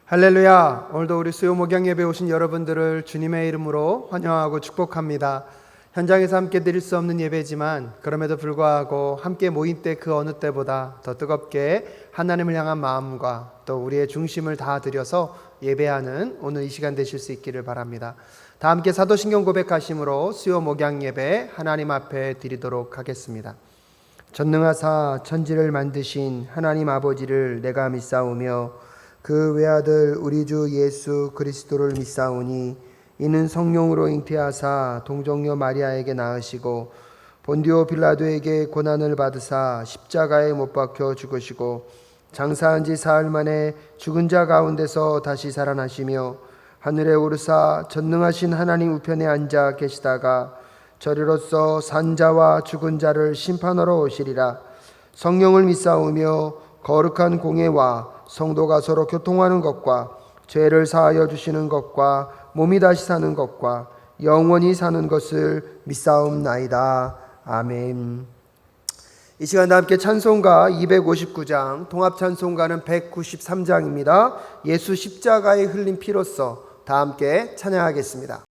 할렐루야. 오늘도 우리 수요 목양 예배 오신 여러분들을 주님의 이름으로 환영하고 축복합니다. 현장에서 함께 드릴 수 없는 예배지만 그럼에도 불구하고 함께 모인 때 그 어느 때보다 더 뜨겁게 하나님을 향한 마음과 또 우리의 중심을 다 들여서 예배하는 오늘 이 시간 되실 수 있기를 바랍니다. 다 함께 사도신경 고백하심으로 수요 목양 예배 하나님 앞에 드리도록 하겠습니다. 전능하사 천지를 만드신 하나님 아버지를 내가 믿사오며 그 외아들 우리 주 예수 그리스도를 믿사오니 이는 성령으로 잉태하사 동정녀 마리아에게 낳으시고 본디오 빌라도에게 고난을 받으사 십자가에 못 박혀 죽으시고 장사한 지 사흘 만에 죽은 자 가운데서 다시 살아나시며 하늘에 오르사 전능하신 하나님 우편에 앉아 계시다가 저리로서 산 자와 죽은 자를 심판하러 오시리라. 성령을 믿사오며 거룩한 공예와 성도가 서로 교통하는 것과 죄를 사하여 주시는 것과 몸이 다시 사는 것과 영원히 사는 것을 믿사옵나이다. 아멘. 이 시간 다 함께 찬송가 259장, 통합 찬송가는 193장입니다. 예수 십자가에 흘린 피로써 다 함께 찬양하겠습니다.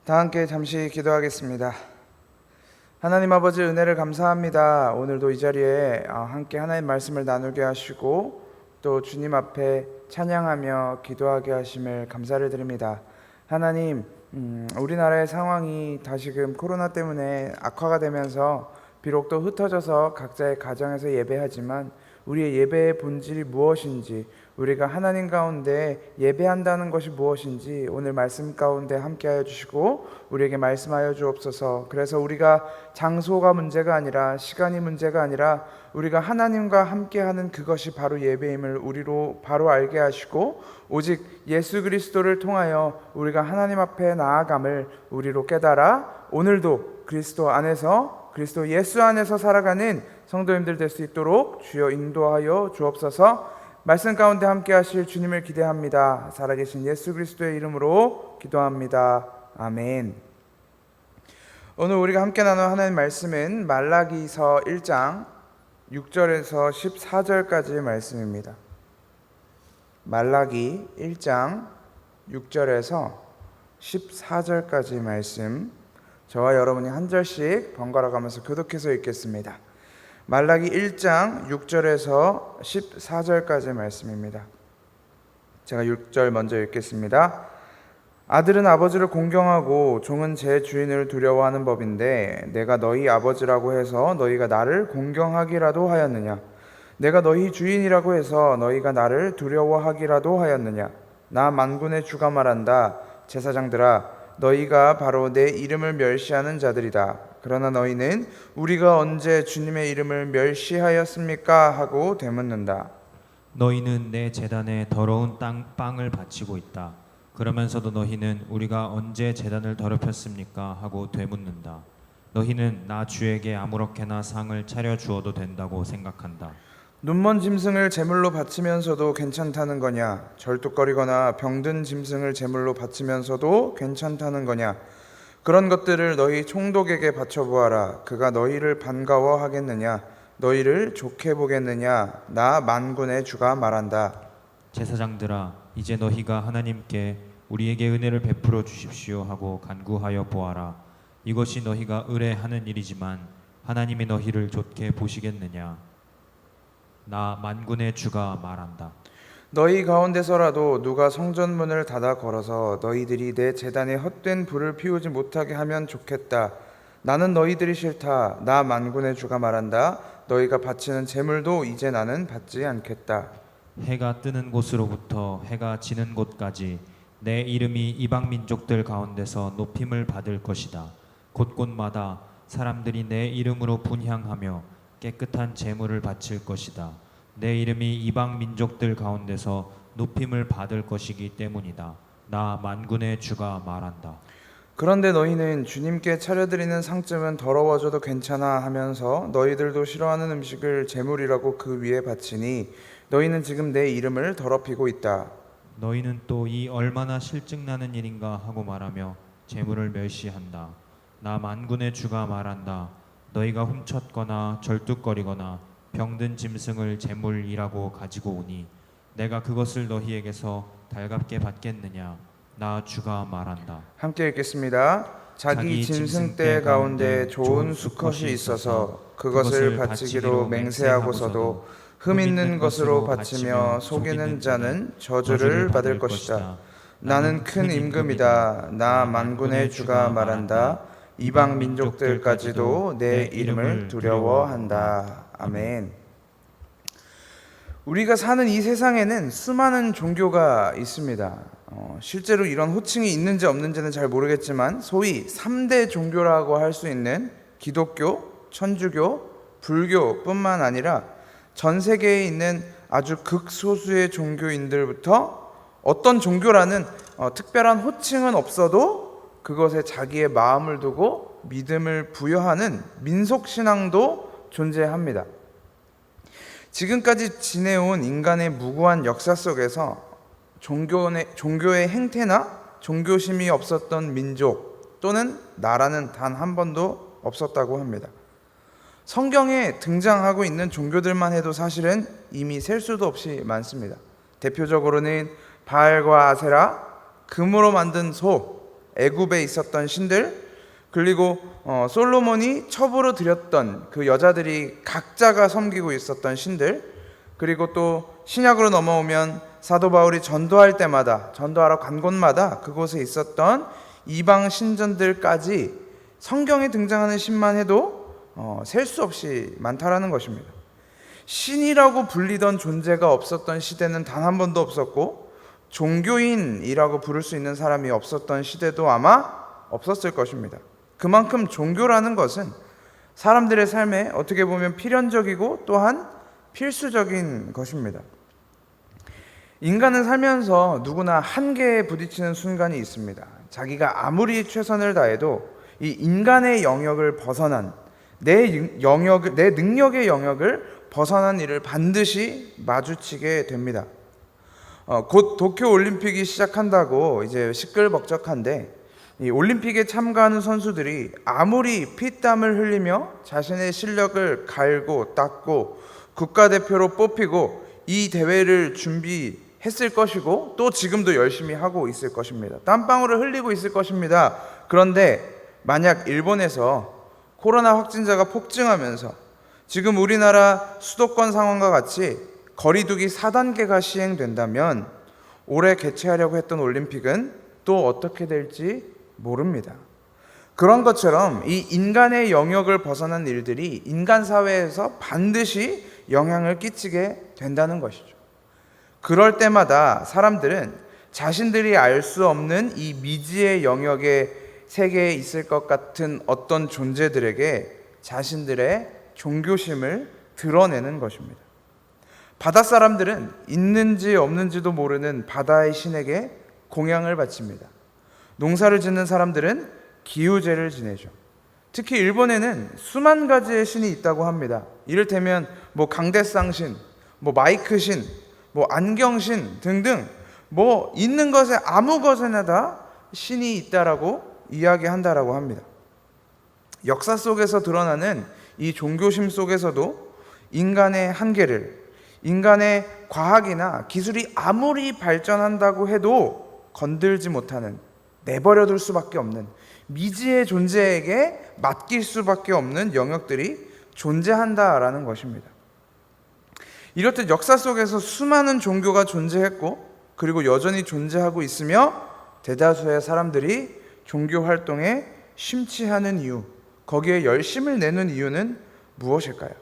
다 함께 잠시 기도하겠습니다. 하나님 아버지 은혜를 감사합니다. 오늘도 이 자리에 함께 하나님 말씀을 나누게 하시고 또 주님 앞에 찬양하며 기도하게 하심을 감사를 드립니다. 하나님, 우리나라의 상황이 다시금 코로나 때문에 악화가 되면서 비록 또 흩어져서 각자의 가정에서 예배하지만 우리의 예배의 본질이 무엇인지, 우리가 하나님 가운데 예배한다는 것이 무엇인지 오늘 말씀 가운데 함께하여 주시고 우리에게 말씀하여 주옵소서. 그래서 우리가 장소가 문제가 아니라, 시간이 문제가 아니라, 우리가 하나님과 함께하는 그것이 바로 예배임을 우리로 바로 알게 하시고, 오직 예수 그리스도를 통하여 우리가 하나님 앞에 나아감을 우리로 깨달아 오늘도 그리스도 안에서, 그리스도 예수 안에서 살아가는 성도님들 될 수 있도록 주여 인도하여 주옵소서. 말씀 가운데 함께 하실 주님을 기대합니다. 살아계신 예수 그리스도의 이름으로 기도합니다. 아멘. 오늘 우리가 함께 나눌 하나님 말씀은 말라기서 1장 6절에서 14절까지의 말씀입니다. 말라기 1장 6절에서 14절까지의 말씀, 저와 여러분이 한 절씩 번갈아 가면서 교독해서 읽겠습니다. 말라기 1장 6절에서 14절까지의 말씀입니다. 제가 6절 먼저 읽겠습니다. 아들은 아버지를 공경하고 종은 제 주인을 두려워하는 법인데 내가 너희 아버지라고 해서 너희가 나를 공경하기라도 하였느냐? 내가 너희 주인이라고 해서 너희가 나를 두려워하기라도 하였느냐? 나 만군의 주가 말한다. 제사장들아, 너희가 바로 내 이름을 멸시하는 자들이다. 그러나 너희는 우리가 언제 주님의 이름을 멸시하였습니까? 하고 되묻는다. 너희는 내 제단에 더러운 빵을 바치고 있다. 그러면서도 너희는 우리가 언제 제단을 더럽혔습니까? 하고 되묻는다. 너희는 나 주에게 아무렇게나 상을 차려 주어도 된다고 생각한다. 눈먼 짐승을 제물로 바치면서도 괜찮다는 거냐? 절뚝거리거나 병든 짐승을 제물로 바치면서도 괜찮다는 거냐? 그런 것들을 너희 총독에게 바쳐보아라. 그가 너희를 반가워하겠느냐? 너희를 좋게 보겠느냐? 나 만군의 주가 말한다. 제사장들아, 이제 너희가 하나님께 우리에게 은혜를 베풀어 주십시오 하고 간구하여 보아라. 이것이 너희가 의뢰하는 일이지만 하나님이 너희를 좋게 보시겠느냐? 나 만군의 주가 말한다. 너희 가운데서라도 누가 성전문을 닫아 걸어서 너희들이 내 제단에 헛된 불을 피우지 못하게 하면 좋겠다. 나는 너희들이 싫다. 나 만군의 주가 말한다. 너희가 바치는 제물도 이제 나는 받지 않겠다. 해가 뜨는 곳으로부터 해가 지는 곳까지 내 이름이 이방 민족들 가운데서 높임을 받을 것이다. 곳곳마다 사람들이 내 이름으로 분향하며 깨끗한 제물을 바칠 것이다. 내 이름이 이방 민족들 가운데서 높임을 받을 것이기 때문이다. 나 만군의 주가 말한다. 그런데 너희는 주님께 차려드리는 상쯤은 더러워져도 괜찮아 하면서 너희들도 싫어하는 음식을 제물이라고 그 위에 바치니 너희는 지금 내 이름을 더럽히고 있다. 너희는 또 이 얼마나 실증나는 일인가 하고 말하며 제물을 멸시한다. 나 만군의 주가 말한다. 너희가 훔쳤거나 절뚝거리거나 병든 짐승을 제물이라고 가지고 오니 내가 그것을 너희에게서 달갑게 받겠느냐? 나 주가 말한다. 함께 읽겠습니다. 자기 짐승떼 가운데 좋은 수컷이 있어서 그것을 바치기로 맹세하고서도 흠 있는 것으로 바치며 속이는 자는 저주를 받을 것이다. 나는 큰 임금이다. 나 만군의 주가 말한다. 이방 민족들까지도 내 이름을 두려워한다. 아멘. 우리가 사는 이 세상에는 수많은 종교가 있습니다. 실제로 이런 호칭이 있는지 없는지는 잘 모르겠지만 소위 3대 종교라고 할 수 있는 기독교, 천주교, 불교뿐만 아니라 전 세계에 있는 아주 극소수의 종교인들부터 어떤 종교라는 특별한 호칭은 없어도 그것에 자기의 마음을 두고 믿음을 부여하는 민속신앙도 존재합니다. 지금까지 지내온 인간의 무고한 역사 속에서 종교의 행태나 종교심이 없었던 민족 또는 나라는 단 한 번도 없었다고 합니다. 성경에 등장하고 있는 종교들만 해도 사실은 이미 셀 수도 없이 많습니다. 대표적으로는 바알과 아세라, 금으로 만든 소, 애굽에 있었던 신들, 그리고 솔로몬이 첩으로 드렸던 그 여자들이 각자가 섬기고 있었던 신들, 그리고 또 신약으로 넘어오면 사도 바울이 전도하러 간 곳마다 그곳에 있었던 이방 신전들까지 성경에 등장하는 신만 해도 셀 수 없이 많다라는 것입니다. 신이라고 불리던 존재가 없었던 시대는 단 한 번도 없었고, 종교인이라고 부를 수 있는 사람이 없었던 시대도 아마 없었을 것입니다. 그만큼 종교라는 것은 사람들의 삶에 어떻게 보면 필연적이고 또한 필수적인 것입니다. 인간은 살면서 누구나 한계에 부딪히는 순간이 있습니다. 자기가 아무리 최선을 다해도 이 인간의 영역을 벗어난 내 능력의 영역을 벗어난 일을 반드시 마주치게 됩니다. 곧 도쿄 올림픽이 시작한다고 이제 시끌벅적한데, 이 올림픽에 참가하는 선수들이 아무리 피땀을 흘리며 자신의 실력을 갈고 닦고 국가대표로 뽑히고 이 대회를 준비했을 것이고, 또 지금도 열심히 하고 있을 것입니다. 땀방울을 흘리고 있을 것입니다. 그런데 만약 일본에서 코로나 확진자가 폭증하면서 지금 우리나라 수도권 상황과 같이 거리두기 4단계가 시행된다면 올해 개최하려고 했던 올림픽은 또 어떻게 될지 모릅니다. 그런 것처럼 이 인간의 영역을 벗어난 일들이 인간 사회에서 반드시 영향을 끼치게 된다는 것이죠. 그럴 때마다 사람들은 자신들이 알 수 없는 이 미지의 영역의 세계에 있을 것 같은 어떤 존재들에게 자신들의 종교심을 드러내는 것입니다. 바다 사람들은 있는지 없는지도 모르는 바다의 신에게 공양을 바칩니다. 농사를 짓는 사람들은 기우제를 지내죠. 특히 일본에는 수만 가지의 신이 있다고 합니다. 이를테면 강대상신, 마이크신, 안경신 등등 있는 것에 아무 것에나 다 신이 있다라고 이야기한다라고 합니다. 역사 속에서 드러나는 이 종교심 속에서도 인간의 한계를, 인간의 과학이나 기술이 아무리 발전한다고 해도 건들지 못하는, 내버려둘 수밖에 없는 미지의 존재에게 맡길 수밖에 없는 영역들이 존재한다라는 것입니다. 이렇듯 역사 속에서 수많은 종교가 존재했고, 그리고 여전히 존재하고 있으며 대다수의 사람들이 종교 활동에 심취하는 이유, 거기에 열심을 내는 이유는 무엇일까요?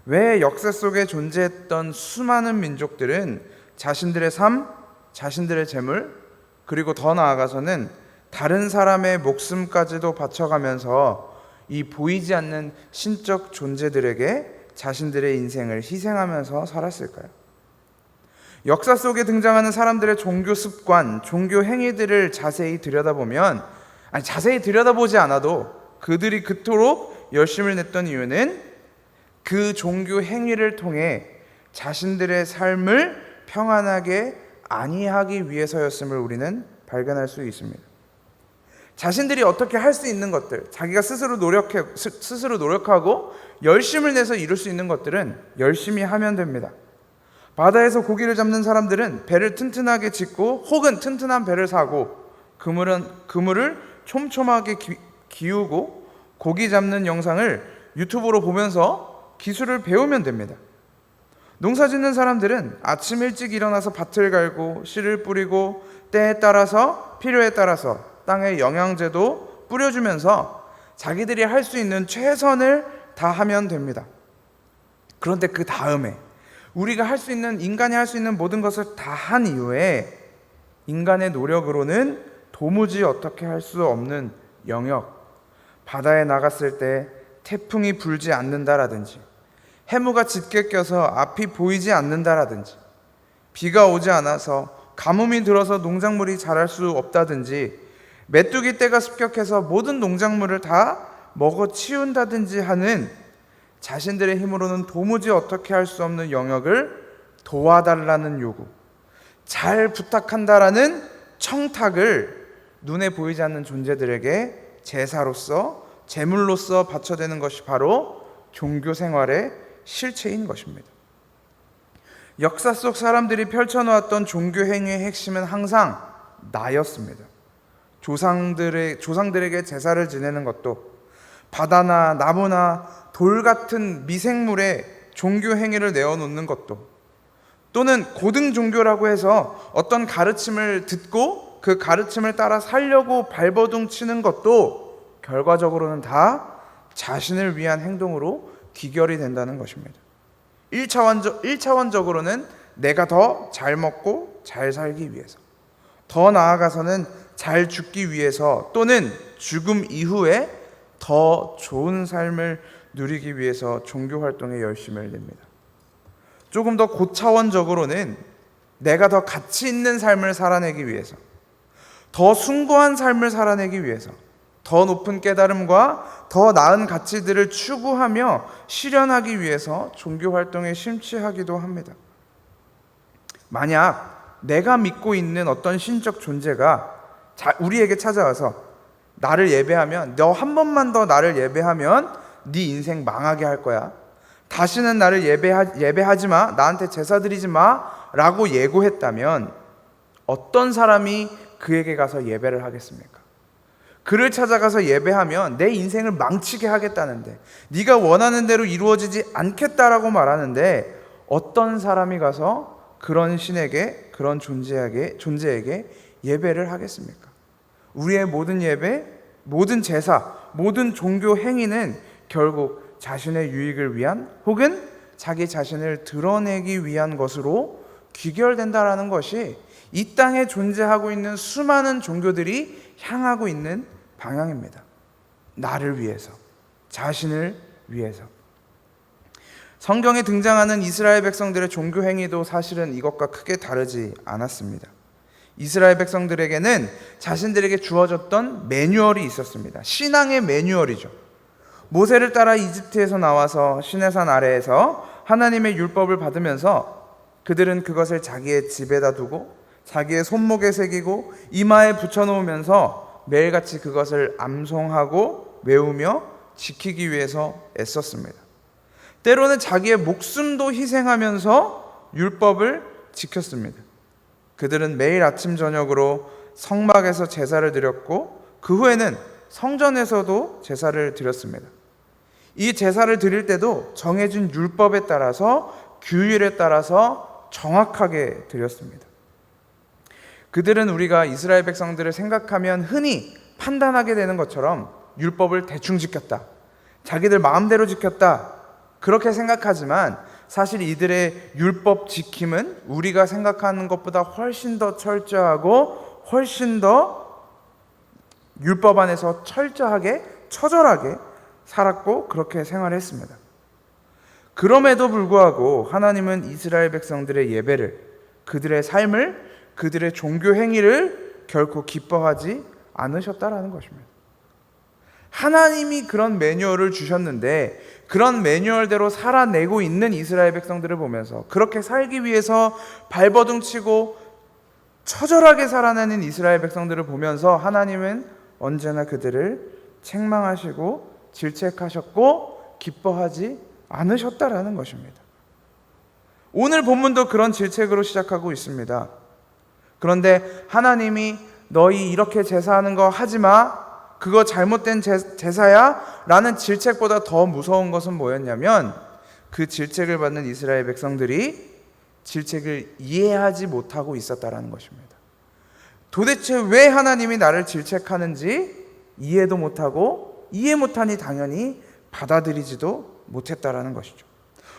왜 역사 속에 존재했던 수많은 민족들은 자신들의 삶, 자신들의 재물, 그리고 더 나아가서는 다른 사람의 목숨까지도 바쳐가면서 이 보이지 않는 신적 존재들에게 자신들의 인생을 희생하면서 살았을까요? 역사 속에 등장하는 사람들의 종교 습관, 종교 행위들을 자세히 들여다보면, 자세히 들여다보지 않아도 그들이 그토록 열심을 냈던 이유는 그 종교 행위를 통해 자신들의 삶을 평안하게 안위하기 위해서였음을 우리는 발견할 수 있습니다. 자신들이 어떻게 할 수 있는 것들, 자기가 스스로 노력하고 열심을 내서 이룰 수 있는 것들은 열심히 하면 됩니다. 바다에서 고기를 잡는 사람들은 배를 튼튼하게 짓고 혹은 튼튼한 배를 사고 그물을 촘촘하게 기우고 고기 잡는 영상을 유튜브로 보면서 기술을 배우면 됩니다. 농사 짓는 사람들은 아침 일찍 일어나서 밭을 갈고 씨를 뿌리고 때에 따라서 필요에 따라서 땅에 영양제도 뿌려주면서 자기들이 할 수 있는 최선을 다하면 됩니다. 그런데 그 다음에 우리가 할 수 있는, 인간이 할 수 있는 모든 것을 다 한 이후에 인간의 노력으로는 도무지 어떻게 할 수 없는 영역, 바다에 나갔을 때 태풍이 불지 않는다라든지, 해무가 짙게 껴서 앞이 보이지 않는다라든지, 비가 오지 않아서 가뭄이 들어서 농작물이 자랄 수 없다든지, 메뚜기 떼가 습격해서 모든 농작물을 다 먹어치운다든지 하는 자신들의 힘으로는 도무지 어떻게 할 수 없는 영역을 도와달라는 요구, 잘 부탁한다라는 청탁을 눈에 보이지 않는 존재들에게 제사로서, 제물로서 바쳐대는 것이 바로 종교 생활의 실체인 것입니다. 역사 속 사람들이 펼쳐놓았던 종교 행위의 핵심은 항상 나였습니다. 조상들에게 제사를 지내는 것도, 바다나 나무나 돌 같은 미생물에 종교 행위를 내어놓는 것도, 또는 고등 종교라고 해서 어떤 가르침을 듣고 그 가르침을 따라 살려고 발버둥 치는 것도 결과적으로는 다 자신을 위한 행동으로 귀결이 된다는 것입니다. 일차원적으로는 내가 더 잘 먹고 잘 살기 위해서, 더 나아가서는 잘 죽기 위해서, 또는 죽음 이후에 더 좋은 삶을 누리기 위해서 종교 활동에 열심을 냅니다. 조금 더 고차원적으로는 내가 더 가치 있는 삶을 살아내기 위해서, 더 숭고한 삶을 살아내기 위해서, 더 높은 깨달음과 더 나은 가치들을 추구하며 실현하기 위해서 종교 활동에 심취하기도 합니다. 만약 내가 믿고 있는 어떤 신적 존재가 우리에게 찾아와서 나를 예배하면, 너 한 번만 더 나를 예배하면 네 인생 망하게 할 거야, 다시는 나를 예배하지 마, 나한테 제사 드리지 마 라고 예고했다면 어떤 사람이 그에게 가서 예배를 하겠습니까? 그를 찾아가서 예배하면 내 인생을 망치게 하겠다는데, 네가 원하는 대로 이루어지지 않겠다라고 말하는데, 어떤 사람이 가서 그런 신에게, 그런 존재에게 예배를 하겠습니까? 우리의 모든 예배, 모든 제사, 모든 종교 행위는 결국 자신의 유익을 위한, 혹은 자기 자신을 드러내기 위한 것으로 귀결된다라는 것이 이 땅에 존재하고 있는 수많은 종교들이 향하고 있는 방향입니다. 나를 위해서, 자신을 위해서. 성경에 등장하는 이스라엘 백성들의 종교 행위도 사실은 이것과 크게 다르지 않았습니다. 이스라엘 백성들에게는 자신들에게 주어졌던 매뉴얼이 있었습니다. 신앙의 매뉴얼이죠. 모세를 따라 이집트에서 나와서 시내산 아래에서 하나님의 율법을 받으면서 그들은 그것을 자기의 집에다 두고 자기의 손목에 새기고 이마에 붙여놓으면서 매일같이 그것을 암송하고 외우며 지키기 위해서 애썼습니다. 때로는 자기의 목숨도 희생하면서 율법을 지켰습니다. 그들은 매일 아침 저녁으로 성막에서 제사를 드렸고, 그 후에는 성전에서도 제사를 드렸습니다. 이 제사를 드릴 때도 정해진 율법에 따라서, 규율에 따라서 정확하게 드렸습니다. 그들은 우리가 이스라엘 백성들을 생각하면 흔히 판단하게 되는 것처럼 율법을 대충 지켰다, 자기들 마음대로 지켰다, 그렇게 생각하지만 사실 이들의 율법 지킴은 우리가 생각하는 것보다 훨씬 더 철저하고 훨씬 더 율법 안에서 철저하게, 처절하게 살았고 그렇게 생활했습니다. 그럼에도 불구하고 하나님은 이스라엘 백성들의 예배를, 그들의 삶을, 그들의 종교 행위를 결코 기뻐하지 않으셨다라는 것입니다. 하나님이 그런 매뉴얼을 주셨는데 그런 매뉴얼대로 살아내고 있는 이스라엘 백성들을 보면서, 그렇게 살기 위해서 발버둥치고 처절하게 살아내는 이스라엘 백성들을 보면서 하나님은 언제나 그들을 책망하시고 질책하셨고 기뻐하지 않으셨다라는 것입니다. 오늘 본문도 그런 질책으로 시작하고 있습니다. 그런데 하나님이 너희 이렇게 제사하는 거 하지 마, 그거 잘못된 제사야 라는 질책보다 더 무서운 것은 뭐였냐면, 그 질책을 받는 이스라엘 백성들이 질책을 이해하지 못하고 있었다라는 것입니다. 도대체 왜 하나님이 나를 질책하는지 이해도 못하고, 이해 못하니 당연히 받아들이지도 못했다라는 것이죠.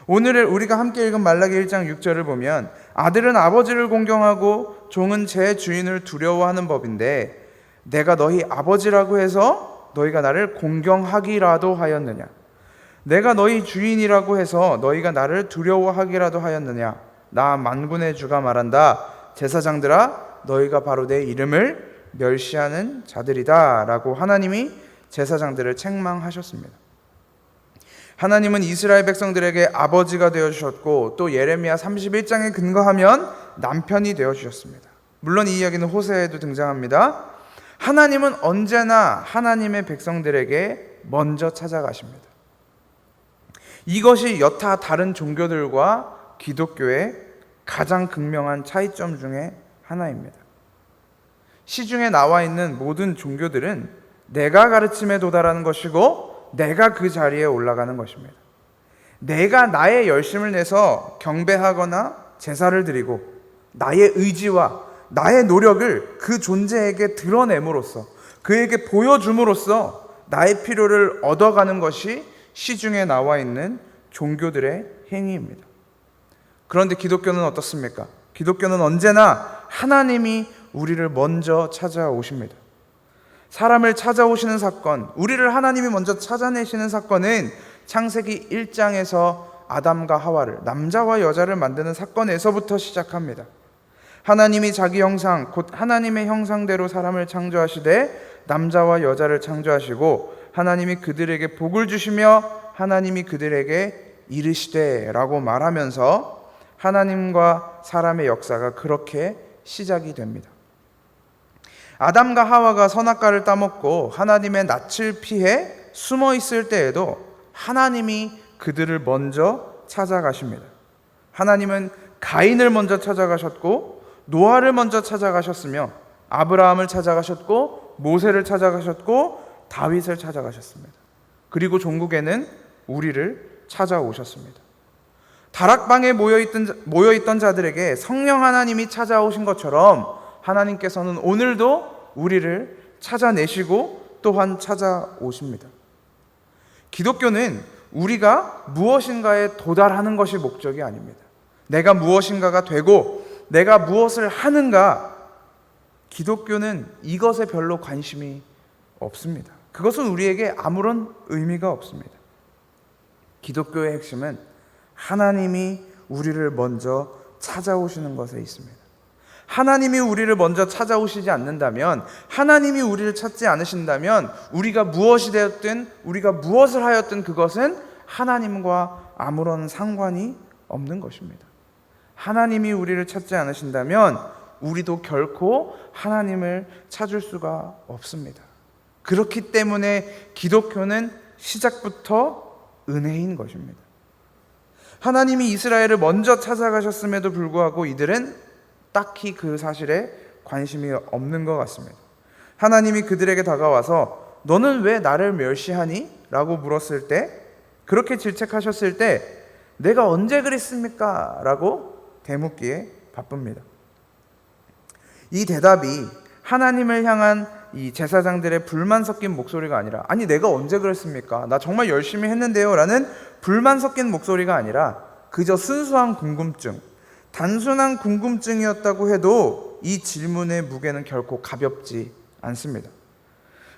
오늘 우리가 함께 읽은 말라기 1장 6절을 보면, 아들은 아버지를 공경하고 종은 제 주인을 두려워하는 법인데 내가 너희 아버지라고 해서 너희가 나를 공경하기라도 하였느냐? 내가 너희 주인이라고 해서 너희가 나를 두려워하기라도 하였느냐? 나 만군의 주가 말한다. 제사장들아, 너희가 바로 내 이름을 멸시하는 자들이다 라고 하나님이 제사장들을 책망하셨습니다. 하나님은 이스라엘 백성들에게 아버지가 되어주셨고, 또 예레미야 31장에 근거하면 남편이 되어주셨습니다. 물론 이 이야기는 호세에도 등장합니다. 하나님은 언제나 하나님의 백성들에게 먼저 찾아가십니다. 이것이 여타 다른 종교들과 기독교의 가장 극명한 차이점 중에 하나입니다. 시중에 나와 있는 모든 종교들은 내가 가르침에 도달하는 것이고 내가 그 자리에 올라가는 것입니다. 내가 나의 열심을 내서 경배하거나 제사를 드리고 나의 의지와 나의 노력을 그 존재에게 드러냄으로써, 그에게 보여줌으로써 나의 필요를 얻어가는 것이 시중에 나와 있는 종교들의 행위입니다. 그런데 기독교는 어떻습니까? 기독교는 언제나 하나님이 우리를 먼저 찾아오십니다. 사람을 찾아오시는 사건, 우리를 하나님이 먼저 찾아내시는 사건은 창세기 1장에서 아담과 하와를, 남자와 여자를 만드는 사건에서부터 시작합니다. 하나님이 자기 형상, 곧 하나님의 형상대로 사람을 창조하시되 남자와 여자를 창조하시고 하나님이 그들에게 복을 주시며 하나님이 그들에게 이르시되 라고 말하면서 하나님과 사람의 역사가 그렇게 시작이 됩니다. 아담과 하와가 선악과를 따먹고 하나님의 낯을 피해 숨어 있을 때에도 하나님이 그들을 먼저 찾아가십니다. 하나님은 가인을 먼저 찾아가셨고 노아를 먼저 찾아가셨으며 아브라함을 찾아가셨고 모세를 찾아가셨고 다윗을 찾아가셨습니다. 그리고 종국에는 우리를 찾아오셨습니다. 다락방에 모여있던 자들에게 성령 하나님이 찾아오신 것처럼 하나님께서는 오늘도 우리를 찾아내시고 또한 찾아오십니다. 기독교는 우리가 무엇인가에 도달하는 것이 목적이 아닙니다. 내가 무엇인가가 되고 내가 무엇을 하는가, 기독교는 이것에 별로 관심이 없습니다. 그것은 우리에게 아무런 의미가 없습니다. 기독교의 핵심은 하나님이 우리를 먼저 찾아오시는 것에 있습니다. 하나님이 우리를 먼저 찾아오시지 않는다면, 하나님이 우리를 찾지 않으신다면 우리가 무엇이 되었든 우리가 무엇을 하였든 그것은 하나님과 아무런 상관이 없는 것입니다. 하나님이 우리를 찾지 않으신다면 우리도 결코 하나님을 찾을 수가 없습니다. 그렇기 때문에 기독교는 시작부터 은혜인 것입니다. 하나님이 이스라엘을 먼저 찾아가셨음에도 불구하고 이들은 딱히 그 사실에 관심이 없는 것 같습니다. 하나님이 그들에게 다가와서 너는 왜 나를 멸시하니? 라고 물었을 때, 그렇게 질책하셨을 때 내가 언제 그랬습니까? 라고 되묻기에 바쁩니다. 이 대답이 하나님을 향한 이 제사장들의 불만 섞인 목소리가 아니라, 아니 내가 언제 그랬습니까? 나 정말 열심히 했는데요 라는 불만 섞인 목소리가 아니라 그저 순수한 궁금증, 단순한 궁금증이었다고 해도 이 질문의 무게는 결코 가볍지 않습니다.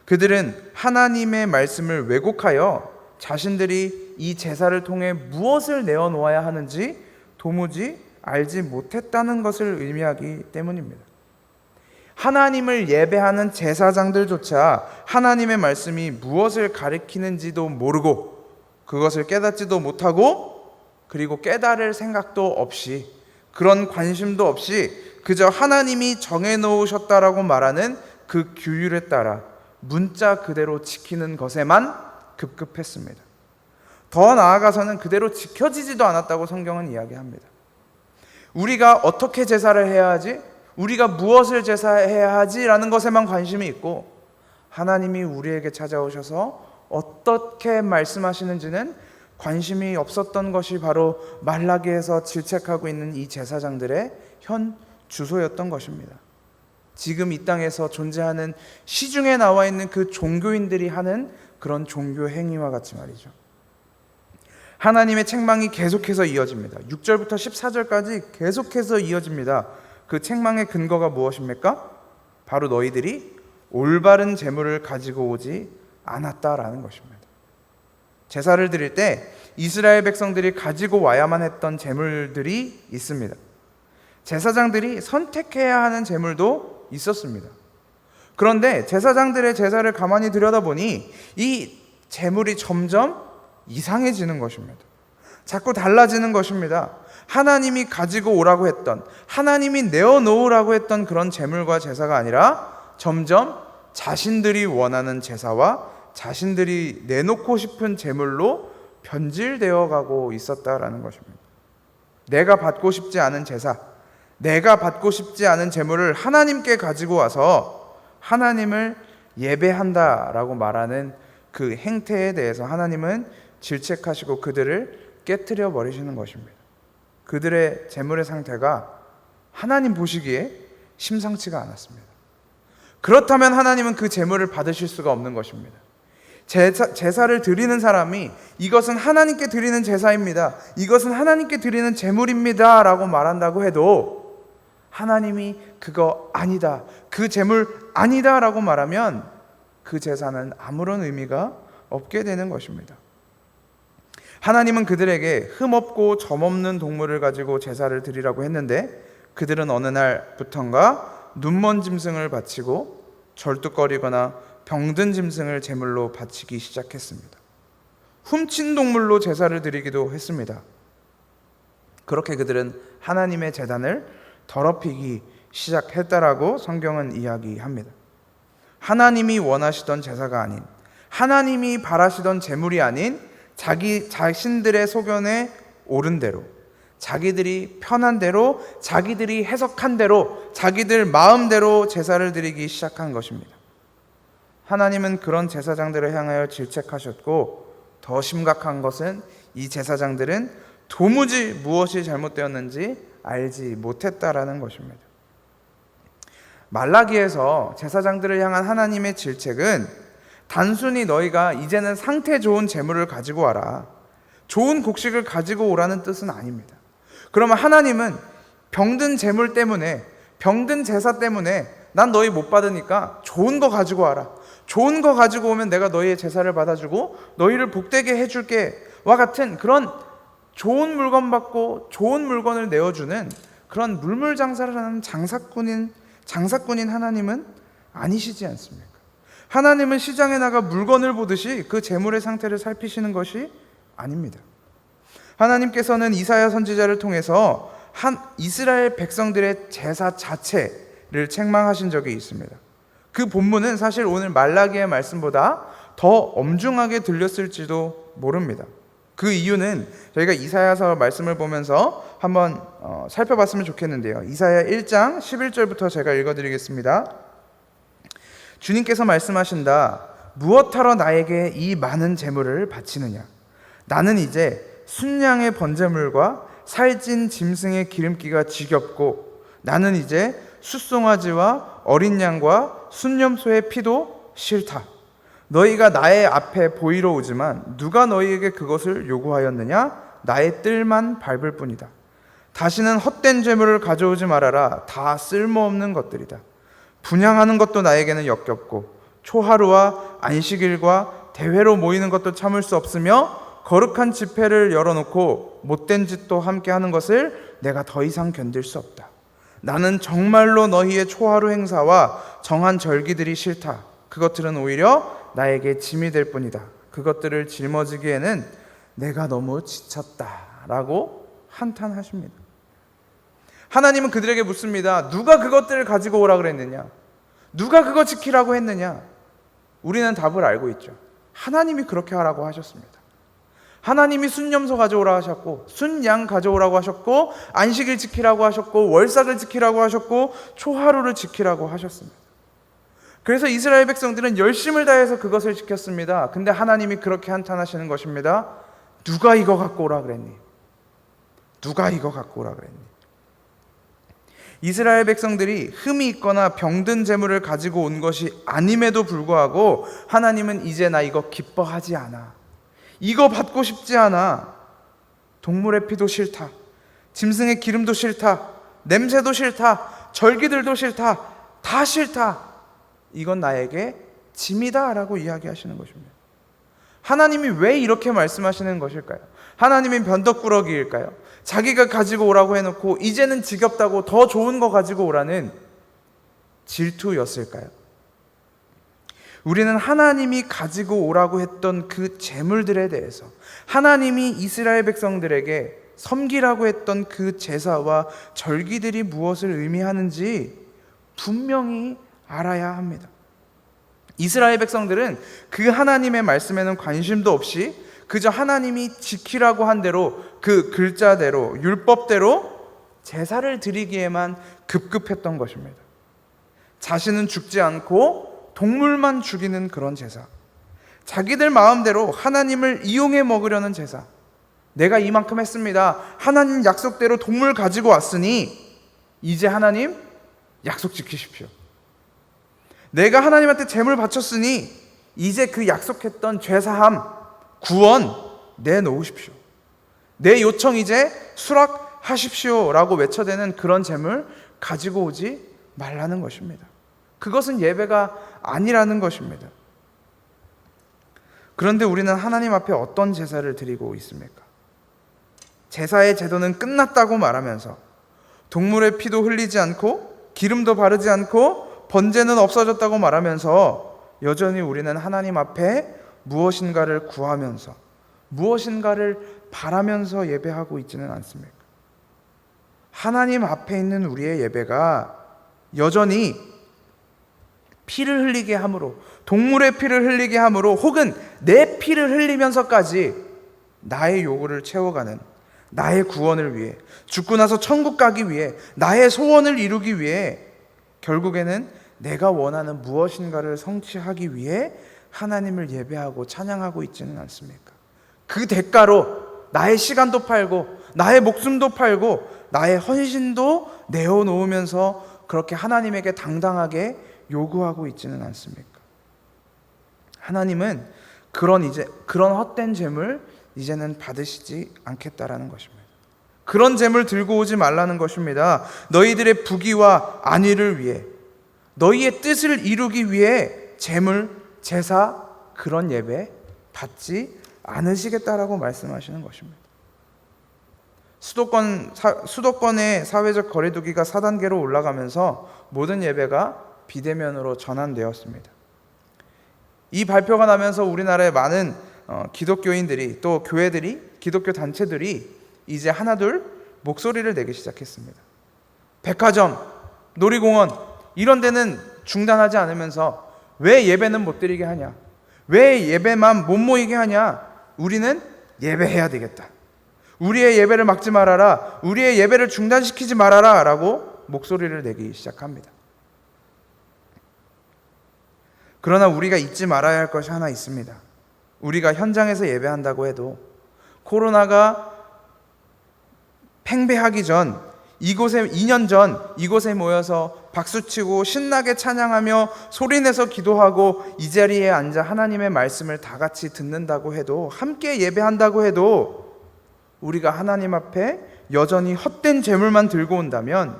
그들은 하나님의 말씀을 왜곡하여 자신들이 이 제사를 통해 무엇을 내어놓아야 하는지 도무지 알지 못했다는 것을 의미하기 때문입니다. 하나님을 예배하는 제사장들조차 하나님의 말씀이 무엇을 가리키는지도 모르고 그것을 깨닫지도 못하고 그리고 깨달을 생각도 없이 그런 관심도 없이 그저 하나님이 정해놓으셨다라고 말하는 그 규율에 따라 문자 그대로 지키는 것에만 급급했습니다. 더 나아가서는 그대로 지켜지지도 않았다고 성경은 이야기합니다. 우리가 어떻게 제사를 해야 하지? 우리가 무엇을 제사해야 하지라는 것에만 관심이 있고 하나님이 우리에게 찾아오셔서 어떻게 말씀하시는지는 관심이 없었던 것이 바로 말라기에서 질책하고 있는 이 제사장들의 현 주소였던 것입니다. 지금 이 땅에서 존재하는 시중에 나와 있는 그 종교인들이 하는 그런 종교 행위와 같이 말이죠. 하나님의 책망이 계속해서 이어집니다. 6절부터 14절까지 계속해서 이어집니다. 그 책망의 근거가 무엇입니까? 바로 너희들이 올바른 제물을 가지고 오지 않았다라는 것입니다. 제사를 드릴 때 이스라엘 백성들이 가지고 와야만 했던 제물들이 있습니다. 제사장들이 선택해야 하는 제물도 있었습니다. 그런데 제사장들의 제사를 가만히 들여다보니 이 제물이 점점 이상해지는 것입니다. 자꾸 달라지는 것입니다. 하나님이 가지고 오라고 했던, 하나님이 내어놓으라고 했던 그런 제물과 제사가 아니라 점점 자신들이 원하는 제사와 자신들이 내놓고 싶은 제물로 변질되어 가고 있었다라는 것입니다. 내가 받고 싶지 않은 제사, 내가 받고 싶지 않은 제물을 하나님께 가지고 와서 하나님을 예배한다라고 말하는 그 행태에 대해서 하나님은 질책하시고 그들을 깨트려 버리시는 것입니다. 그들의 제물의 상태가 하나님 보시기에 심상치가 않았습니다. 그렇다면 하나님은 그 제물을 받으실 수가 없는 것입니다. 제사를 드리는 사람이 이것은 하나님께 드리는 제사입니다, 이것은 하나님께 드리는 제물입니다 라고 말한다고 해도 하나님이 그거 아니다, 그 제물 아니다 라고 말하면 그 제사는 아무런 의미가 없게 되는 것입니다. 하나님은 그들에게 흠없고 점없는 동물을 가지고 제사를 드리라고 했는데 그들은 어느 날부턴가 눈먼 짐승을 바치고 절뚝거리거나 병든 짐승을 제물로 바치기 시작했습니다. 훔친 동물로 제사를 드리기도 했습니다. 그렇게 그들은 하나님의 제단을 더럽히기 시작했다라고 성경은 이야기합니다. 하나님이 원하시던 제사가 아닌, 하나님이 바라시던 제물이 아닌 자기 자신들의 소견에 옳은 대로, 자기들이 편한 대로, 자기들이 해석한 대로, 자기들 마음대로 제사를 드리기 시작한 것입니다. 하나님은 그런 제사장들을 향하여 질책하셨고, 더 심각한 것은 이 제사장들은 도무지 무엇이 잘못되었는지 알지 못했다라는 것입니다. 말라기에서 제사장들을 향한 하나님의 질책은 단순히 너희가 이제는 상태 좋은 제물을 가지고 와라, 좋은 곡식을 가지고 오라는 뜻은 아닙니다. 그러면 하나님은 병든 제물 때문에, 병든 제사 때문에 난 너희 못 받으니까 좋은 거 가지고 와라, 좋은 거 가지고 오면 내가 너희의 제사를 받아주고 너희를 복되게 해줄게 와 같은 그런 좋은 물건 받고 좋은 물건을 내어주는 그런 물물장사를 하는 장사꾼인 하나님은 아니시지 않습니까? 하나님은 시장에 나가 물건을 보듯이 그 재물의 상태를 살피시는 것이 아닙니다. 하나님께서는 이사야 선지자를 통해서 이스라엘 백성들의 제사 자체를 책망하신 적이 있습니다. 그 본문은 사실 오늘 말라기의 말씀보다 더 엄중하게 들렸을지도 모릅니다. 그 이유는 저희가 이사야서 말씀을 보면서 한번 살펴봤으면 좋겠는데요. 이사야 1장 11절부터 제가 읽어드리겠습니다. 주님께서 말씀하신다. 무엇하러 나에게 이 많은 제물을 바치느냐? 나는 이제 순양의 번제물과 살찐 짐승의 기름기가 지겹고, 나는 이제 숫송아지와 어린 양과 순념소의 피도 싫다. 너희가 나의 앞에 보이러 오지만 누가 너희에게 그것을 요구하였느냐? 나의 뜰만 밟을 뿐이다. 다시는 헛된 제물을 가져오지 말아라. 다 쓸모없는 것들이다. 분향하는 것도 나에게는 역겹고, 초하루와 안식일과 대회로 모이는 것도 참을 수 없으며, 거룩한 집회를 열어놓고 못된 짓도 함께 하는 것을 내가 더 이상 견딜 수 없다. 나는 정말로 너희의 초하루 행사와 정한 절기들이 싫다. 그것들은 오히려 나에게 짐이 될 뿐이다. 그것들을 짊어지기에는 내가 너무 지쳤다라고 한탄하십니다. 하나님은 그들에게 묻습니다. 누가 그것들을 가지고 오라 그랬느냐? 누가 그거 지키라고 했느냐? 우리는 답을 알고 있죠. 하나님이 그렇게 하라고 하셨습니다. 하나님이 순념소 가져오라 하셨고, 순양 가져오라고 하셨고, 안식일 지키라고 하셨고, 월삭을 지키라고 하셨고, 초하루를 지키라고 하셨습니다. 그래서 이스라엘 백성들은 열심을 다해서 그것을 지켰습니다. 근데 하나님이 그렇게 한탄하시는 것입니다. 누가 이거 갖고 오라 그랬니? 누가 이거 갖고 오라 그랬니? 이스라엘 백성들이 흠이 있거나 병든 재물을 가지고 온 것이 아님에도 불구하고 하나님은 이제 나 이거 기뻐하지 않아. 이거 받고 싶지 않아. 동물의 피도 싫다. 짐승의 기름도 싫다. 냄새도 싫다. 절기들도 싫다. 다 싫다. 이건 나에게 짐이다 라고 이야기하시는 것입니다. 하나님이 왜 이렇게 말씀하시는 것일까요? 하나님이 변덕꾸러기일까요? 자기가 가지고 오라고 해놓고 이제는 지겹다고 더 좋은 거 가지고 오라는 질투였을까요? 우리는 하나님이 가지고 오라고 했던 그 재물들에 대해서, 하나님이 이스라엘 백성들에게 섬기라고 했던 그 제사와 절기들이 무엇을 의미하는지 분명히 알아야 합니다. 이스라엘 백성들은 그 하나님의 말씀에는 관심도 없이 그저 하나님이 지키라고 한 대로, 그 글자대로, 율법대로 제사를 드리기에만 급급했던 것입니다. 자신은 죽지 않고 동물만 죽이는 그런 제사, 자기들 마음대로 하나님을 이용해 먹으려는 제사. 내가 이만큼 했습니다. 하나님 약속대로 동물 가지고 왔으니 이제 하나님 약속 지키십시오. 내가 하나님한테 재물 바쳤으니 이제 그 약속했던 죄사함, 구원 내놓으십시오. 내 요청 이제 수락하십시오 라고 외쳐대는 그런 재물 가지고 오지 말라는 것입니다. 그것은 예배가 아니라는 것입니다. 그런데 우리는 하나님 앞에 어떤 제사를 드리고 있습니까? 제사의 제도는 끝났다고 말하면서 동물의 피도 흘리지 않고 기름도 바르지 않고 번제는 없어졌다고 말하면서 여전히 우리는 하나님 앞에 무엇인가를 구하면서 무엇인가를 바라면서 예배하고 있지는 않습니까? 하나님 앞에 있는 우리의 예배가 여전히 피를 흘리게 함으로, 동물의 피를 흘리게 함으로, 혹은 내 피를 흘리면서까지 나의 요구를 채워가는, 나의 구원을 위해, 죽고 나서 천국 가기 위해, 나의 소원을 이루기 위해, 결국에는 내가 원하는 무엇인가를 성취하기 위해 하나님을 예배하고 찬양하고 있지는 않습니까? 그 대가로 나의 시간도 팔고 나의 목숨도 팔고 나의 헌신도 내어놓으면서 그렇게 하나님에게 당당하게 요구하고 있지는 않습니까? 하나님은 그런 헛된 재물 이제는 받으시지 않겠다라는 것입니다. 그런 재물 들고 오지 말라는 것입니다. 너희들의 부귀와 안위를 위해, 너희의 뜻을 이루기 위해 재물, 제사, 그런 예배 받지 않으시겠다라고 말씀하시는 것입니다. 수도권의 사회적 거리두기가 4단계로 올라가면서 모든 예배가 비대면으로 전환되었습니다. 이 발표가 나면서 우리나라의 많은 기독교인들이, 또 교회들이, 기독교 단체들이 이제 하나둘 목소리를 내기 시작했습니다. 백화점, 놀이공원 이런 데는 중단하지 않으면서 왜 예배는 못 드리게 하냐? 왜 예배만 못 모이게 하냐? 우리는 예배해야 되겠다. 우리의 예배를 막지 말아라. 우리의 예배를 중단시키지 말아라 라고 목소리를 내기 시작합니다. 그러나 우리가 잊지 말아야 할 것이 하나 있습니다. 우리가 현장에서 예배한다고 해도 코로나가 팽배하기 전, 2년 전 이곳에 모여서 박수치고 신나게 찬양하며 소리내서 기도하고 이 자리에 앉아 하나님의 말씀을 다 같이 듣는다고 해도, 함께 예배한다고 해도 우리가 하나님 앞에 여전히 헛된 재물만 들고 온다면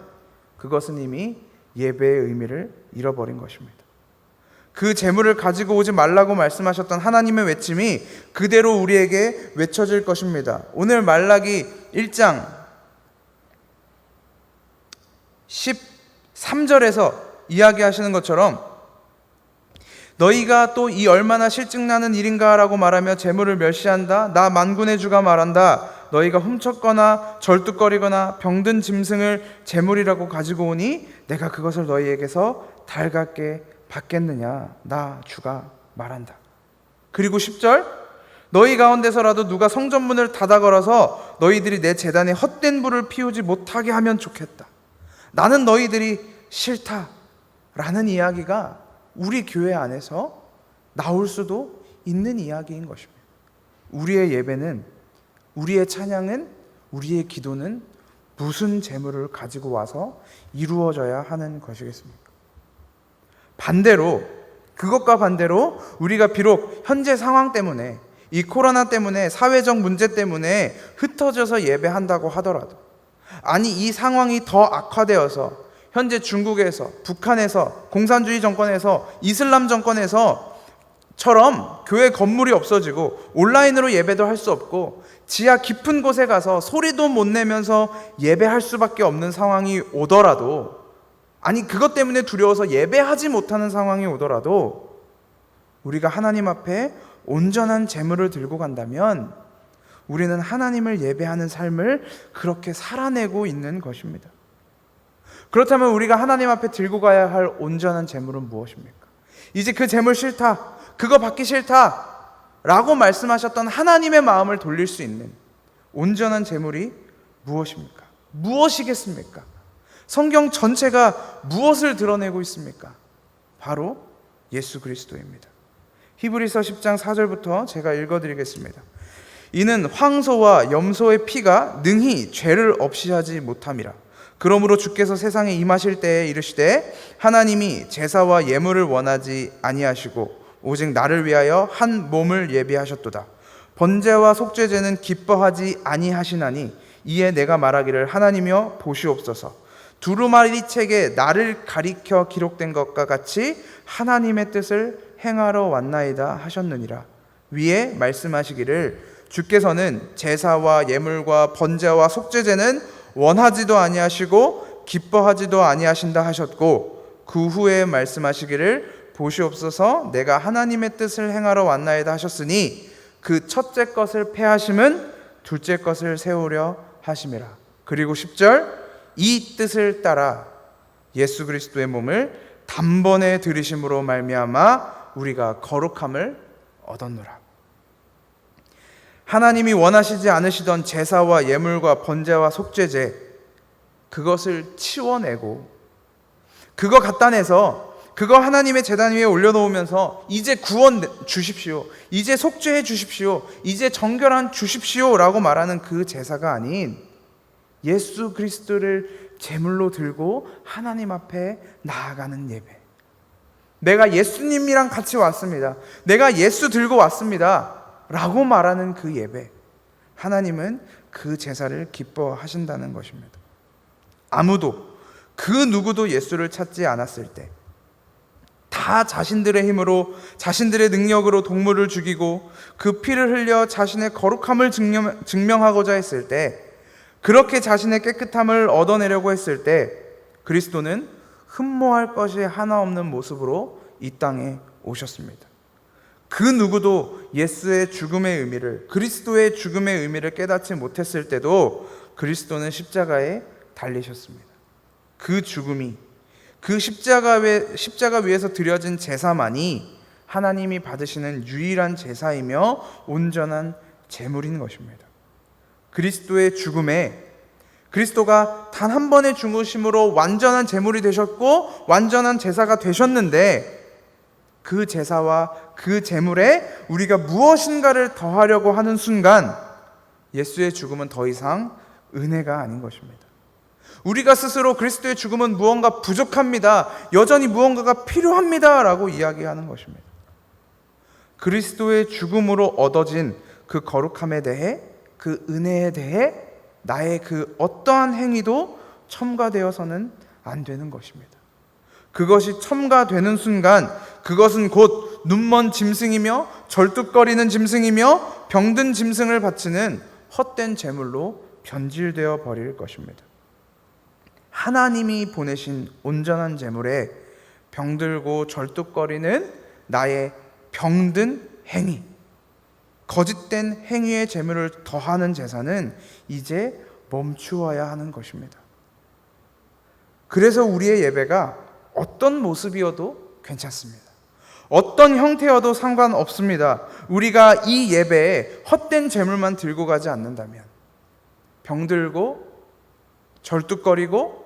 그것은 이미 예배의 의미를 잃어버린 것입니다. 그 재물을 가지고 오지 말라고 말씀하셨던 하나님의 외침이 그대로 우리에게 외쳐질 것입니다. 오늘 말라기 1장 13절에서 이야기하시는 것처럼 너희가 또 이 얼마나 실증나는 일인가 라고 말하며 재물을 멸시한다. 나 만군의 주가 말한다. 너희가 훔쳤거나 절뚝거리거나 병든 짐승을 재물이라고 가지고 오니 내가 그것을 너희에게서 달갑게 받겠느냐. 나 주가 말한다. 그리고 10절, 너희 가운데서라도 누가 성전문을 닫아 걸어서 너희들이 내 제단에 헛된 불을 피우지 못하게 하면 좋겠다. 나는 너희들이 싫다 라는 이야기가 우리 교회 안에서 나올 수도 있는 이야기인 것입니다. 우리의 예배는, 우리의 찬양은, 우리의 기도는 무슨 재물을 가지고 와서 이루어져야 하는 것이겠습니까? 반대로, 그것과 반대로 우리가 비록 현재 상황 때문에, 이 코로나 때문에, 사회적 문제 때문에 흩어져서 예배한다고 하더라도, 아니 이 상황이 더 악화되어서 현재 중국에서, 북한에서, 공산주의 정권에서, 이슬람 정권에서처럼 교회 건물이 없어지고 온라인으로 예배도 할 수 없고 지하 깊은 곳에 가서 소리도 못 내면서 예배할 수밖에 없는 상황이 오더라도, 아니 그것 때문에 두려워서 예배하지 못하는 상황이 오더라도 우리가 하나님 앞에 온전한 재물을 들고 간다면 우리는 하나님을 예배하는 삶을 그렇게 살아내고 있는 것입니다. 그렇다면 우리가 하나님 앞에 들고 가야 할 온전한 재물은 무엇입니까? 이제 그 재물 싫다, 그거 받기 싫다 라고 말씀하셨던 하나님의 마음을 돌릴 수 있는 온전한 재물이 무엇입니까? 무엇이겠습니까? 성경 전체가 무엇을 드러내고 있습니까? 바로 예수 그리스도입니다. 히브리서 10장 4절부터 제가 읽어드리겠습니다. 이는 황소와 염소의 피가 능히 죄를 없이 하지 못함이라. 그러므로 주께서 세상에 임하실 때에 이르시되 하나님이 제사와 예물을 원하지 아니하시고 오직 나를 위하여 한 몸을 예비하셨도다. 번제와 속죄제는 기뻐하지 아니하시나니 이에 내가 말하기를 하나님이여 보시옵소서. 두루마리 책에 나를 가리켜 기록된 것과 같이 하나님의 뜻을 행하러 왔나이다 하셨느니라. 위에 말씀하시기를 주께서는 제사와 예물과 번제와 속죄제는 원하지도 아니하시고 기뻐하지도 아니하신다 하셨고, 그 후에 말씀하시기를 보시옵소서 내가 하나님의 뜻을 행하러 왔나이다 하셨으니 그 첫째 것을 패하심은 둘째 것을 세우려 하심이라. 그리고 10절, 이 뜻을 따라 예수 그리스도의 몸을 단번에 들이심으로 말미암아 우리가 거룩함을 얻었노라. 하나님이 원하시지 않으시던 제사와 예물과 번제와 속죄제, 그것을 치워내고 그거 갖다 내서 그거 하나님의 제단 위에 올려놓으면서 이제 구원 주십시오, 이제 속죄해 주십시오, 이제 정결한 주십시오 라고 말하는 그 제사가 아닌 예수 그리스도를 제물로 들고 하나님 앞에 나아가는 예배. 내가 예수님이랑 같이 왔습니다, 내가 예수 들고 왔습니다 라고 말하는 그 예배, 하나님은 그 제사를 기뻐하신다는 것입니다. 아무도, 그 누구도 예수를 찾지 않았을 때 다 자신들의 힘으로, 자신들의 능력으로 동물을 죽이고 그 피를 흘려 자신의 거룩함을 증명하고자 했을 때, 그렇게 자신의 깨끗함을 얻어내려고 했을 때 그리스도는 흠모할 것이 하나 없는 모습으로 이 땅에 오셨습니다. 그 누구도 예수의 죽음의 의미를, 그리스도의 죽음의 의미를 깨닫지 못했을 때도 그리스도는 십자가에 달리셨습니다. 그 죽음이, 그 십자가 위에서 드려진 제사만이 하나님이 받으시는 유일한 제사이며 온전한 제물인 것입니다. 그리스도의 죽음에, 그리스도가 단 한 번의 죽으심으로 완전한 제물이 되셨고 완전한 제사가 되셨는데, 그 제사와 그 제물에 우리가 무엇인가를 더하려고 하는 순간 예수의 죽음은 더 이상 은혜가 아닌 것입니다. 우리가 스스로 그리스도의 죽음은 무언가 부족합니다, 여전히 무언가가 필요합니다 라고 이야기하는 것입니다. 그리스도의 죽음으로 얻어진 그 거룩함에 대해, 그 은혜에 대해 나의 그 어떠한 행위도 첨가되어서는 안 되는 것입니다. 그것이 첨가되는 순간 그것은 곧 눈먼 짐승이며 절뚝거리는 짐승이며 병든 짐승을 바치는 헛된 제물로 변질되어 버릴 것입니다. 하나님이 보내신 온전한 제물에 병들고 절뚝거리는 나의 병든 행위, 거짓된 행위의 제물을 더하는 제사는 이제 멈추어야 하는 것입니다. 그래서 우리의 예배가 어떤 모습이어도 괜찮습니다. 어떤 형태여도 상관없습니다. 우리가 이 예배에 헛된 제물만 들고 가지 않는다면, 병들고 절뚝거리고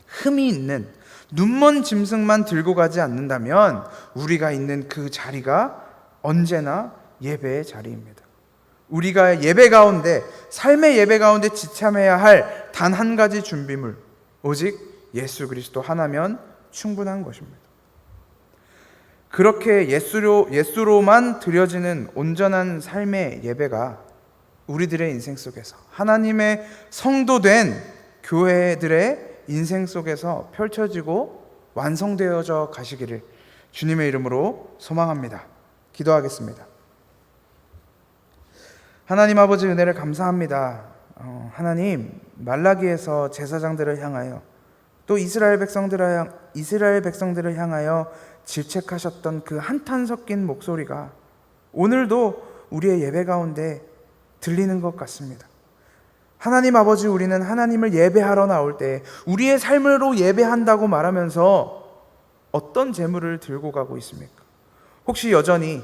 흠이 있는 눈먼 짐승만 들고 가지 않는다면 우리가 있는 그 자리가 언제나 예배의 자리입니다. 우리가 예배 가운데, 삶의 예배 가운데 지참해야 할 단 한 가지 준비물, 오직 예수 그리스도 하나면 충분한 것입니다. 그렇게 예수로만 드려지는 온전한 삶의 예배가 우리들의 인생 속에서, 하나님의 성도된 교회들의 인생 속에서 펼쳐지고 완성되어져 가시기를 주님의 이름으로 소망합니다. 기도하겠습니다. 하나님 아버지, 은혜를 감사합니다. 하나님, 말라기에서 제사장들을 향하여 또 이스라엘 백성들을 향하여 질책하셨던 그 한탄 섞인 목소리가 오늘도 우리의 예배 가운데 들리는 것 같습니다. 하나님 아버지, 우리는 하나님을 예배하러 나올 때 우리의 삶으로 예배한다고 말하면서 어떤 제물을 들고 가고 있습니까? 혹시 여전히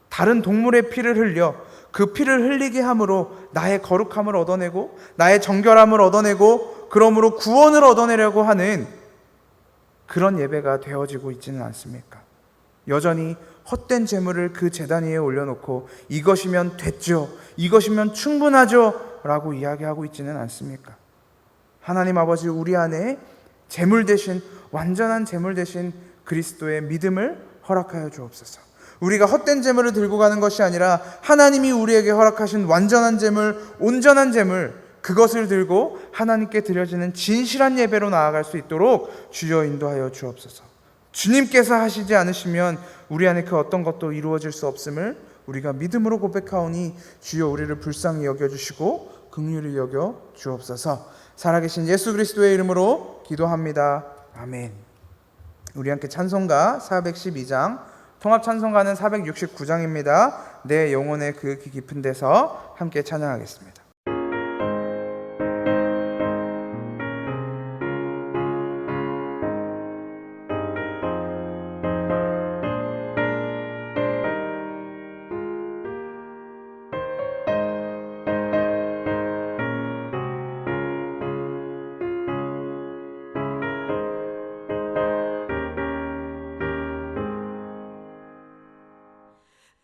다른 동물의 피를 흘려 그 피를 흘리게 함으로 나의 거룩함을 얻어내고 나의 정결함을 얻어내고 그러므로 구원을 얻어내려고 하는 그런 예배가 되어지고 있지는 않습니까? 여전히 헛된 제물을 그 제단 위에 올려놓고 이것이면 됐죠, 이것이면 충분하죠 라고 이야기하고 있지는 않습니까? 하나님 아버지, 우리 안에 제물 대신, 완전한 제물 대신 그리스도의 믿음을 허락하여 주옵소서. 우리가 헛된 재물을 들고 가는 것이 아니라 하나님이 우리에게 허락하신 완전한 재물, 온전한 재물, 그것을 들고 하나님께 드려지는 진실한 예배로 나아갈 수 있도록 주여 인도하여 주옵소서. 주님께서 하시지 않으시면 우리 안에 그 어떤 것도 이루어질 수 없음을 우리가 믿음으로 고백하오니 주여 우리를 불쌍히 여겨주시고 긍휼히 여겨 주옵소서. 살아계신 예수 그리스도의 이름으로 기도합니다. 아멘. 우리 함께 찬송가 412장, 통합 찬송가는 469장입니다. 내 영혼의 그 깊은 데서 함께 찬양하겠습니다.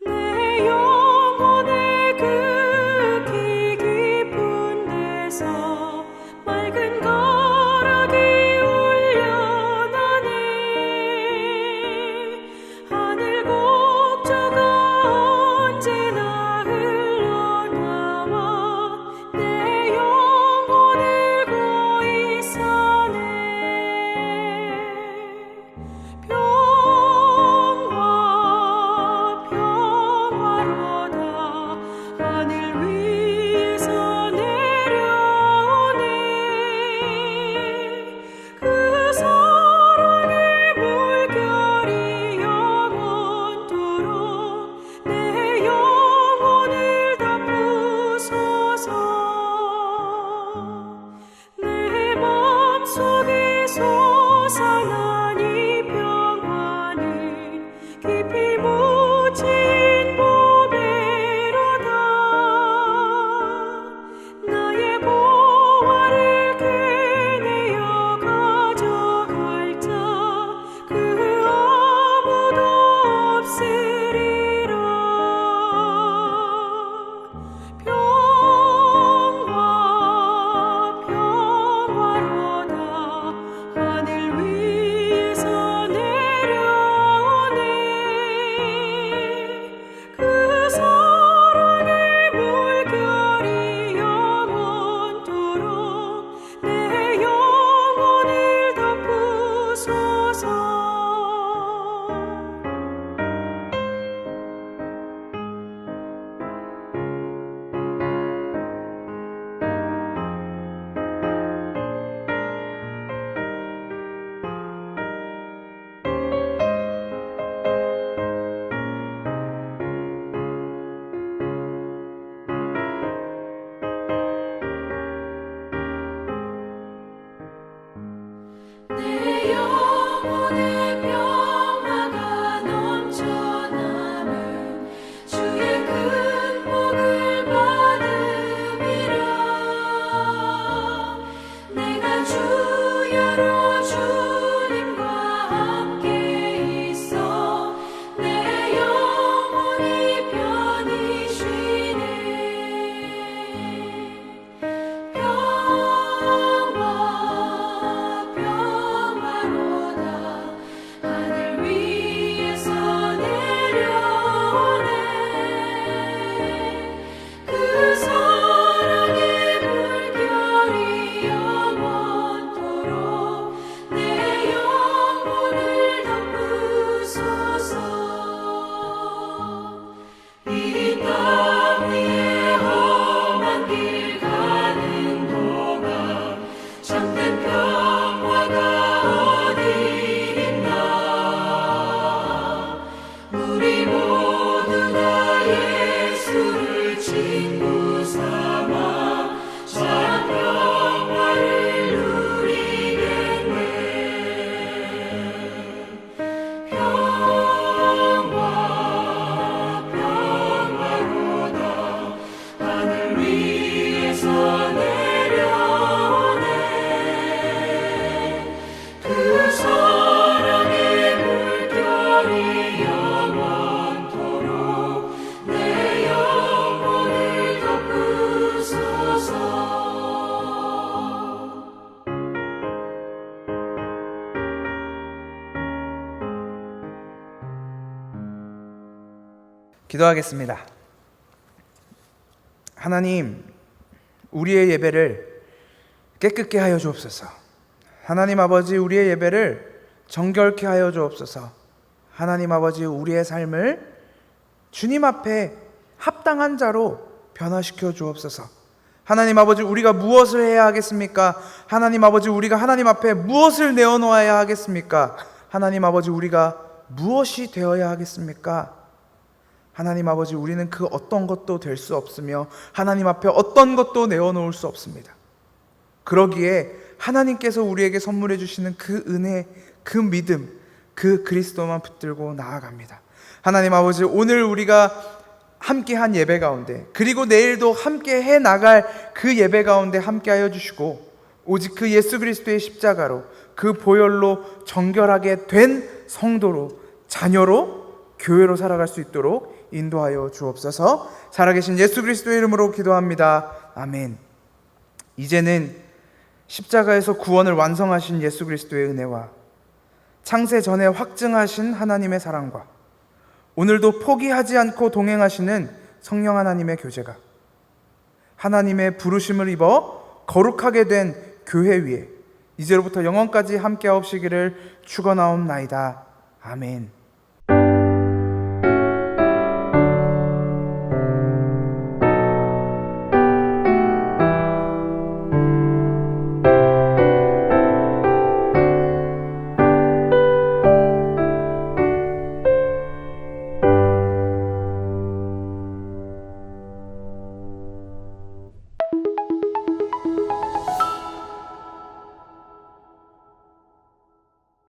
내 영혼의 그 깊은 데서 맑은 거락이 울려나네. 하늘 곡조가 언제나 흘러나와 내 영혼을 고이 사네. 평화로다 하늘 위에서 내려오네. 기도하겠습니다. 하나님, 우리의 예배를 깨끗게 하여 주옵소서. 하나님 아버지, 우리의 예배를 정결케 하여 주옵소서. 하나님 아버지, 우리의 삶을 주님 앞에 합당한 자로 변화시켜 주옵소서. 하나님 아버지, 우리가 무엇을 해야 하겠습니까? 하나님 아버지, 우리가 하나님 앞에 무엇을 내어놓아야 하겠습니까? 하나님 아버지, 우리가 무엇이 되어야 하겠습니까? 하나님 아버지, 우리는 그 어떤 것도 될 수 없으며 하나님 앞에 어떤 것도 내어놓을 수 없습니다. 그러기에 하나님께서 우리에게 선물해 주시는 그 은혜, 그 믿음, 그 그리스도만 붙들고 나아갑니다. 하나님 아버지, 오늘 우리가 함께한 예배 가운데, 그리고 내일도 함께 해 나갈 그 예배 가운데 함께하여 주시고, 오직 그 예수 그리스도의 십자가로, 그 보혈로 정결하게 된 성도로, 자녀로, 교회로 살아갈 수 있도록 인도하여 주옵소서. 살아계신 예수 그리스도의 이름으로 기도합니다. 아멘. 이제는 십자가에서 구원을 완성하신 예수 그리스도의 은혜와 창세 전에 확증하신 하나님의 사랑과 오늘도 포기하지 않고 동행하시는 성령 하나님의 교제가 하나님의 부르심을 입어 거룩하게 된 교회 위에 이제로부터 영원까지 함께하옵시기를 축원하옵나이다. 아멘.